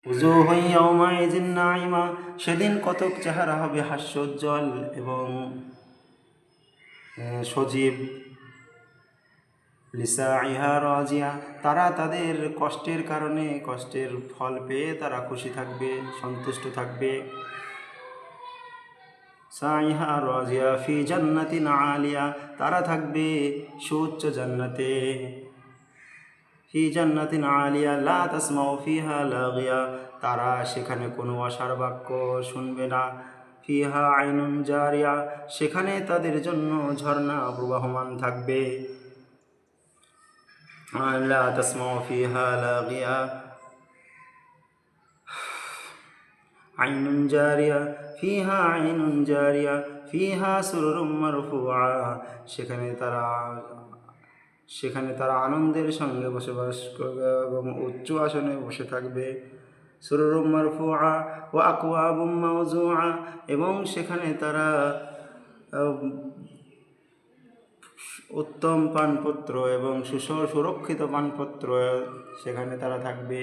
উজুহুন ইয়াওমাইযিন নাঈমা, সেদিন কতক চেহারা হবে হাস্যোজ্জ্বল এবং সজীব। লিসাইহা রাজিয়া, তারা তাদের কষ্টের কারণে কষ্টের ফল পেয়ে তারা খুশি থাকবে, সন্তুষ্ট থাকবে। সাইহা রাজিয়া ফি জান্নাতিন আলিয়া, তারা থাকবে সুউচ্চ জান্নাতে। ফি জান্নাতিন আলিয়া লা তাসমাউ ফিহা লাগিয়া, তারা সেখানে কোনো অসার বাক্য শুনবে না। ফিহা আইনুন জারিয়া, সেখানে তাদের জন্য ঝর্ণা প্রবাহমান থাকবে। লা তাসমাউ ফিহা লাগিয়া আইনুন জারিয়া, ফিহা আইনুন জারিয়া ফিহা সুরুরুম মারফুআ, সেখানে তারা আনন্দের সঙ্গে বসবাস করবে এবং উচ্চ আসনে বসে থাকবে। সুরুরুম মারফুআ ওয়া আকওয়াবুম মাওজুআ, এবং সেখানে তারা উত্তম পানপত্র এবং সুরক্ষিত পানপত্র সেখানে তারা থাকবে।